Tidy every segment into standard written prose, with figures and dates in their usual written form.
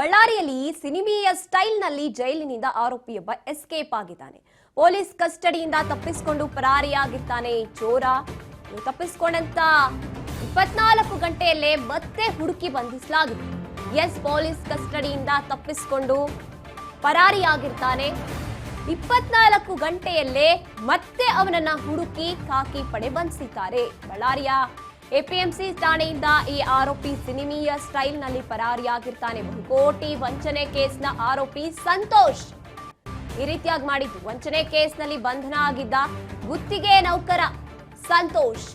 ಬಳ್ಳಾರಿಯಲ್ಲಿ ಸಿನಿಮೀಯ ಸ್ಟೈಲ್ನಲ್ಲಿ ಜೈಲಿನಿಂದ ಆರೋಪಿಯೊಬ್ಬ ಎಸ್ಕೇಪ್ ಆಗಿದ್ದಾನೆ. ಪೊಲೀಸ್ ಕಸ್ಟಡಿಯಿಂದ ತಪ್ಪಿಸಿಕೊಂಡು ಪರಾರಿಯಾಗಿದ್ದಾನೆ ಚೋರ. ತಪ್ಪಿಸಿಕೊಂಡಂತ 24 ಗಂಟೆಯಲ್ಲೇ ಮತ್ತೆ ಹುಡುಕಿ ಬಂಧಿಸಲಾಗಿದೆ. ಪೊಲೀಸ್ ಕಸ್ಟಡಿಯಿಂದ ತಪ್ಪಿಸಿಕೊಂಡು ಪರಾರಿಯಾಗಿರ್ತಾನೆ. 24 ಗಂಟೆಯಲ್ಲೇ ಮತ್ತೆ ಅವನನ್ನ ಹುಡುಕಿ ಖಾಕಿ ಪಡೆ ಬಂಧಿಸಿದ್ದಾರೆ. ಬಳ್ಳಾರಿಯ ಎಪಿಎಂಸಿ ಠಾಣೆಯಿಂದ ಈ ಆರೋಪಿ ಸಿನಿಮೀಯ ಸ್ಟೈಲ್ ನಲ್ಲಿ ಪರಾರಿಯಾಗಿರ್ತಾನೆ. ಬಹುಕೋಟಿ ವಂಚನೆ ಕೇಸ್ನ ಆರೋಪಿ ಸಂತೋಷ್ ಈ ರೀತಿಯಾಗಿ ಮಾಡಿದ್ದು. ವಂಚನೆ ಕೇಸ್ನಲ್ಲಿ ಬಂಧನ ಆಗಿದ್ದ ಗುತ್ತಿಗೆ ನೌಕರ ಸಂತೋಷ್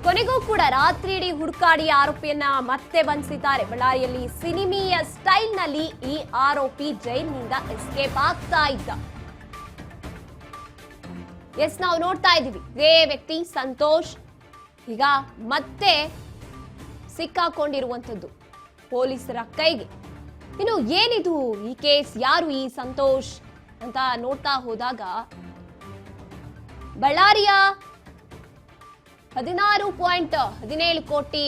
ಕೊನೆಗೂ ಕೂಡ ರಾತ್ರಿ ಇಡೀ ಹುಡುಕಾಡಿ ಆರೋಪಿಯನ್ನ ಮತ್ತೆ ಬಂಧಿಸಿದ್ದಾರೆ. ಬಳ್ಳಾರಿಯಲ್ಲಿ ಸಿನಿಮೀಯ ಸ್ಟೈಲ್ ನಲ್ಲಿ ಈ ಆರೋಪಿ ಜೈಲಿನಿಂದ ಎಸ್ಕೇಪ್ ಆಗ್ತಾ ಇದ್ದ. ನಾವು ನೋಡ್ತಾ ಇದ್ದೀವಿ, ಇದೇ ವ್ಯಕ್ತಿ ಸಂತೋಷ್ ಈಗ ಮತ್ತೆ ಸಿಕ್ಕಾಕೊಂಡಿರುವಂಥದ್ದು ಪೊಲೀಸರ ಕೈಗೆ. ಇನ್ನು ಏನಿದು ಈ ಕೇಸ್, ಯಾರು ಈ ಸಂತೋಷ್ ಅಂತ ನೋಡ್ತಾ ಹೋದಾಗ ಬಳ್ಳಾರಿಯ 16.17 ಕೋಟಿ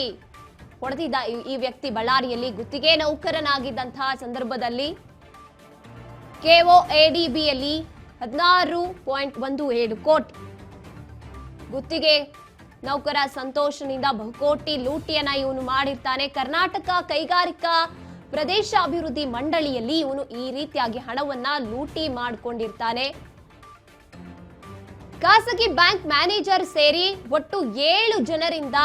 ಹೊಡೆದಿದ್ದ ಈ ವ್ಯಕ್ತಿ ಬಳ್ಳಾರಿಯಲ್ಲಿ ಗುತ್ತಿಗೆ ನೌಕರನಾಗಿದ್ದಂತಹ ಸಂದರ್ಭದಲ್ಲಿ KOADBಯಲ್ಲಿ 16.17 ಕೋಟಿ ಗುತ್ತಿಗೆ ನೌಕರ ಸಂತೋಷನಿಂದ ಬಹುಕೋಟಿ ಲೂಟಿಯನ್ನ ಇವನು ಮಾಡಿರ್ತಾನೆ. ಕರ್ನಾಟಕ ಕೈಗಾರಿಕಾ ಪ್ರದೇಶ ಅಭಿವೃದ್ಧಿ ಮಂಡಳಿಯಲ್ಲಿ ಇವನು ಈ ರೀತಿಯಾಗಿ ಹಣವನ್ನ ಲೂಟಿ ಮಾಡಿಕೊಂಡಿರ್ತಾನೆ. ಖಾಸಗಿ ಬ್ಯಾಂಕ್ ಮ್ಯಾನೇಜರ್ ಸೇರಿ ಒಟ್ಟು 7 ಜನರಿಂದ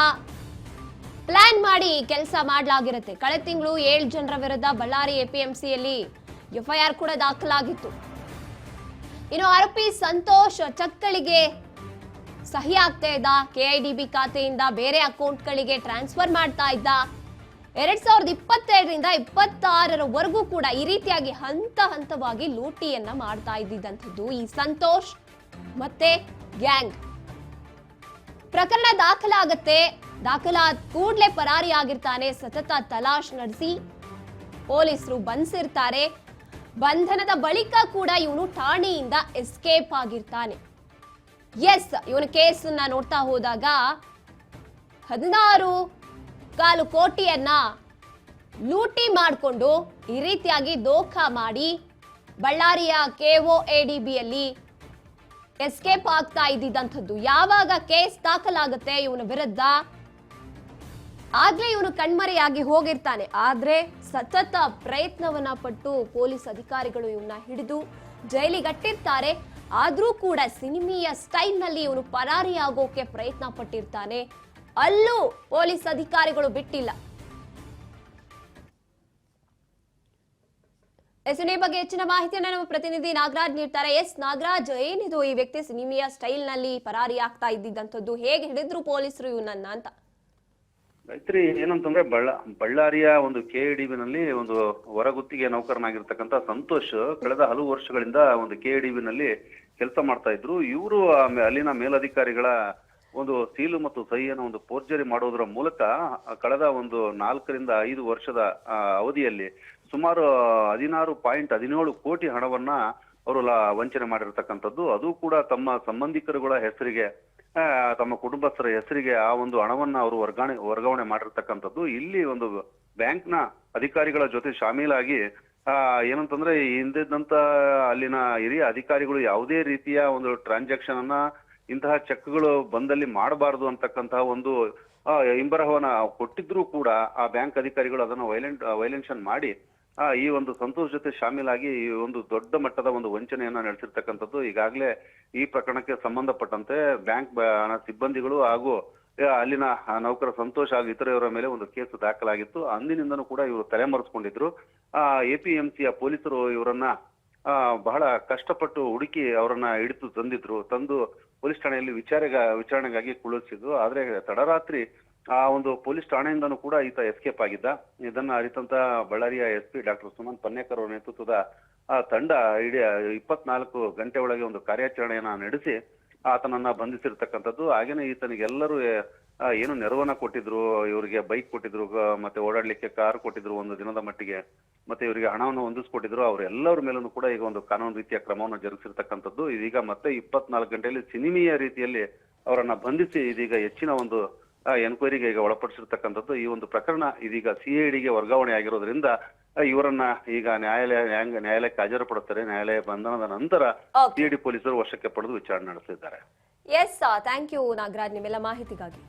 ಪ್ಲಾನ್ ಮಾಡಿ ಕೆಲಸ ಮಾಡಲಾಗಿರುತ್ತೆ. ಕಳೆದ ತಿಂಗಳು 7 ಜನರ ವಿರುದ್ಧ ಬಳ್ಳಾರಿ ಎಪಿಎಂಸಿಯಲ್ಲಿ FIR ಕೂಡ ದಾಖಲಾಗಿತ್ತು. ಇನ್ನು ಆರೋಪಿ ಸಂತೋಷ್ ಚೆಕ್ಗಳಿಗೆ ಸಹಿ ಆಗ್ತಾ ಇದ್ದ, KIDB ಖಾತೆಯಿಂದ ಬೇರೆ ಅಕೌಂಟ್ಗಳಿಗೆ ಟ್ರಾನ್ಸ್ಫರ್ ಮಾಡ್ತಾ ಇದ್ದ. 2022ರಿಂದ 26ರವರೆಗೂ ಕೂಡ ಈ ರೀತಿಯಾಗಿ ಹಂತವಾಗಿ ಲೂಟಿಯನ್ನ ಮಾಡ್ತಾ ಇದ್ದಿದ್ದಂಥದ್ದು ಈ ಸಂತೋಷ್ ಮತ್ತೆ ಗ್ಯಾಂಗ್. ಪ್ರಕರಣ ದಾಖಲಾಗತ್ತೆ. ದಾಖಲಾದ ಕೂಡಲೇ ಪರಾರಿ ಆಗಿರ್ತಾನೆ. ಸತತ ತಲಾಶ್ ನಡೆಸಿ ಪೊಲೀಸರು ಬಂಧಿಸಿರ್ತಾರೆ. ಬಂಧನದ ಬಳಿಕ ಕೂಡ ಇವನು ಠಾಣೆಯಿಂದ ಎಸ್ಕೇಪ್ ಆಗಿರ್ತಾನೆ. ಇವನ ಕೇಸನ್ನ ನೋಡ್ತಾ ಹೋದಾಗ 16.25 ಕೋಟಿಯನ್ನ ಲೂಟಿ ಮಾಡಿಕೊಂಡು ಈ ರೀತಿಯಾಗಿ ದೋಖಾ ಮಾಡಿ ಬಳ್ಳಾರಿಯ KOADBಯಲ್ಲಿ ಎಸ್ಕೇಪ್ ಆಗ್ತಾ ಇದ್ದಿದ್ದಂಥದ್ದು. ಯಾವಾಗ ಕೇಸ್ ದಾಖಲಾಗುತ್ತೆ ಇವನ ವಿರುದ್ಧ ಆಗ್ಲೇ ಇವನು ಕಣ್ಮರೆಯಾಗಿ ಹೋಗಿರ್ತಾನೆ. ಆದ್ರೆ ಸತತ ಪ್ರಯತ್ನವನ್ನ ಪಟ್ಟು ಪೊಲೀಸ್ ಅಧಿಕಾರಿಗಳು ಇವನ್ನ ಹಿಡಿದು ಜೈಲಿಗಟ್ಟಿರ್ತಾರೆ. ಆದ್ರೂ ಕೂಡ ಸಿನಿಮೀಯ ಸ್ಟೈಲ್ ನಲ್ಲಿ ಇವನು ಪರಾರಿಯಾಗೋಕೆ ಪ್ರಯತ್ನ ಪಟ್ಟಿರ್ತಾನೆ. ಅಲ್ಲೂ ಪೊಲೀಸ್ ಅಧಿಕಾರಿಗಳು ಬಿಟ್ಟಿಲ್ಲ. ಈ ಬಗ್ಗೆ ಹೆಚ್ಚಿನ ಮಾಹಿತಿಯನ್ನು ನಮ್ಮ ಪ್ರತಿನಿಧಿ ನಾಗರಾಜ್ ನೀಡ್ತಾರೆ. ನಾಗರಾಜ್, ಏನಿದು ಈ ವ್ಯಕ್ತಿ ಸಿನಿಮೀಯ ಸ್ಟೈಲ್ ನಲ್ಲಿ ಪರಾರಿ ಆಗ್ತಾ ಇದ್ದಿದ್ದಂಥದ್ದು, ಹೇಗೆ ಹಿಡಿದ್ರು ಪೊಲೀಸರು ಇವನನ್ನ ಅಂತ? ರೈತ್ರಿ ಏನಂತಂದ್ರೆ ಬಳ್ಳಾರಿಯ ಒಂದು KIDB ನಲ್ಲಿ ಒಂದು ಹೊರಗುತ್ತಿಗೆ ನೌಕರನಾಗಿರ್ತಕ್ಕಂಥ ಸಂತೋಷ್ ಕಳೆದ ಹಲವು ವರ್ಷಗಳಿಂದ ಒಂದು KIDB ನಲ್ಲಿ ಕೆಲಸ ಮಾಡ್ತಾ ಇದ್ರು. ಇವರು ಅಲ್ಲಿನ ಮೇಲಧಿಕಾರಿಗಳ ಒಂದು ಸೀಲು ಮತ್ತು ಸಹಿಯನ್ನು ಒಂದು ಫೋರ್ಜರಿ ಮಾಡೋದ್ರ ಮೂಲಕ ಕಳೆದ ಒಂದು 4ರಿಂದ 5 ವರ್ಷದ ಅವಧಿಯಲ್ಲಿ ಸುಮಾರು 16.17 ಕೋಟಿ ಹಣವನ್ನ ಅವರು ವಂಚನೆ ಮಾಡಿರ್ತಕ್ಕಂಥದ್ದು. ಅದು ಕೂಡ ತಮ್ಮ ಸಂಬಂಧಿಕರುಗಳ ಹೆಸರಿಗೆ, ತಮ್ಮ ಕುಟುಂಬಸ್ಥರ ಹೆಸರಿಗೆ ಆ ಒಂದು ಹಣವನ್ನ ಅವರು ವರ್ಗಾವಣೆ ಮಾಡಿರ್ತಕ್ಕಂಥದ್ದು. ಇಲ್ಲಿ ಒಂದು ಬ್ಯಾಂಕ್ನ ಅಧಿಕಾರಿಗಳ ಜೊತೆ ಶಾಮೀಲಾಗಿ ಏನಂತಂದ್ರೆ ಹಿಂದಿದ್ದಂತ ಅಲ್ಲಿನ ಹಿರಿಯ ಅಧಿಕಾರಿಗಳು ಯಾವುದೇ ರೀತಿಯ ಒಂದು ಟ್ರಾನ್ಸಾಕ್ಷನ್ ಅನ್ನ, ಇಂತಹ ಚೆಕ್ಗಳು ಬಂದಲ್ಲಿ ಮಾಡಬಾರದು ಅಂತಕ್ಕಂತಹ ಒಂದು ಹಿಂಬರಹವನ್ನ ಕೊಟ್ಟಿದ್ರು ಕೂಡ ಆ ಬ್ಯಾಂಕ್ ಅಧಿಕಾರಿಗಳು ಅದನ್ನ ವೈಲೇಷನ್ ಮಾಡಿ ಈ ಒಂದು ಸಂತೋಷ್ ಜೊತೆ ಶಾಮೀಲಾಗಿ ಈ ಒಂದು ದೊಡ್ಡ ಮಟ್ಟದ ಒಂದು ವಂಚನೆಯನ್ನ ನಡೆಸಿರ್ತಕ್ಕಂಥದ್ದು. ಈಗಾಗಲೇ ಈ ಪ್ರಕರಣಕ್ಕೆ ಸಂಬಂಧಪಟ್ಟಂತೆ ಬ್ಯಾಂಕ್ ಸಿಬ್ಬಂದಿಗಳು ಹಾಗೂ ಅಲ್ಲಿನ ನೌಕರ ಸಂತೋಷ್ ಹಾಗೂ ಇತರರ ಮೇಲೆ ಒಂದು ಕೇಸ್ ದಾಖಲಾಗಿತ್ತು. ಅಂದಿನಿಂದನೂ ಕೂಡ ಇವರು ತಲೆಮರೆಸ್ಕೊಂಡಿದ್ರು. APMCಯ ಪೊಲೀಸರು ಇವರನ್ನ ಬಹಳ ಕಷ್ಟಪಟ್ಟು ಹುಡುಕಿ ಅವರನ್ನ ಹಿಡಿದು ತಂದು ಪೊಲೀಸ್ ಠಾಣೆಯಲ್ಲಿ ವಿಚಾರಣೆಗಾಗಿ ಕುಳ್ಳಿಸಿದ್ರು. ಆದ್ರೆ ತಡರಾತ್ರಿ ಆ ಒಂದು ಪೊಲೀಸ್ ಠಾಣೆಯಿಂದನೂ ಕೂಡ ಈತ ಎಸ್ಕೇಪ್ ಆಗಿದ್ದ. ಇದನ್ನ ಅರಿತಂತ ಬಳ್ಳಾರಿಯ SP ಡಾಕ್ಟರ್ ಸುಮಂತ್ ಪನ್ನೇಕರ್ ಅವರ ನೇತೃತ್ವದ ತಂಡ ಇಡೀ 24 ಗಂಟೆ ಒಳಗೆ ಒಂದು ಕಾರ್ಯಾಚರಣೆಯನ್ನ ನಡೆಸಿ ಆತನನ್ನ ಬಂಧಿಸಿರ್ತಕ್ಕಂಥದ್ದು. ಹಾಗೇನೆ ಈತನಿಗೆಲ್ಲರೂ ಏನು ನೆರವನ್ನ ಕೊಟ್ಟಿದ್ರು, ಇವರಿಗೆ ಬೈಕ್ ಕೊಟ್ಟಿದ್ರು, ಮತ್ತೆ ಓಡಾಡ್ಲಿಕ್ಕೆ ಕಾರ್ ಕೊಟ್ಟಿದ್ರು ಒಂದು ದಿನದ ಮಟ್ಟಿಗೆ, ಮತ್ತೆ ಇವರಿಗೆ ಹಣವನ್ನು ಹೊಂದಿಸ್ಕೊಟ್ಟಿದ್ರು. ಅವರೆಲ್ಲರ ಮೇಲೂ ಕೂಡ ಈಗ ಒಂದು ಕಾನೂನು ರೀತಿಯ ಕ್ರಮವನ್ನು ಜರುಗಿಸಿರ್ತಕ್ಕಂಥದ್ದು. ಇದೀಗ ಮತ್ತೆ 24 ಗಂಟೆಯಲ್ಲಿ ಸಿನಿಮೀಯ ರೀತಿಯಲ್ಲಿ ಅವರನ್ನ ಬಂಧಿಸಿ ಇದೀಗ ಹೆಚ್ಚಿನ ಒಂದು ಎನ್ಕ್ವೈರಿಗೆ ಈಗ ಒಳಪಡಿಸಿರ್ತಕ್ಕಂಥದ್ದು. ಈ ಒಂದು ಪ್ರಕರಣ ಇದೀಗ ಸಿಐಡಿಗೆ ವರ್ಗಾವಣೆ ಆಗಿರೋದ್ರಿಂದ ಇವರನ್ನ ಈಗ ನ್ಯಾಯಾಲಯಕ್ಕೆ ಹಾಜರುಪಡುತ್ತಾರೆ. ನ್ಯಾಯಾಲಯ ಬಂಧನದ ನಂತರ ಸಿಐಡಿ ಪೊಲೀಸರು ವಶಕ್ಕೆ ಪಡೆದು ವಿಚಾರಣೆ ನಡೆಸಿದ್ದಾರೆ. ಎಸ್, ಥ್ಯಾಂಕ್ ಯು ನಾಗರಾಜ್ ನಿಮ್ಮೆಲ್ಲ ಮಾಹಿತಿಗಾಗಿ.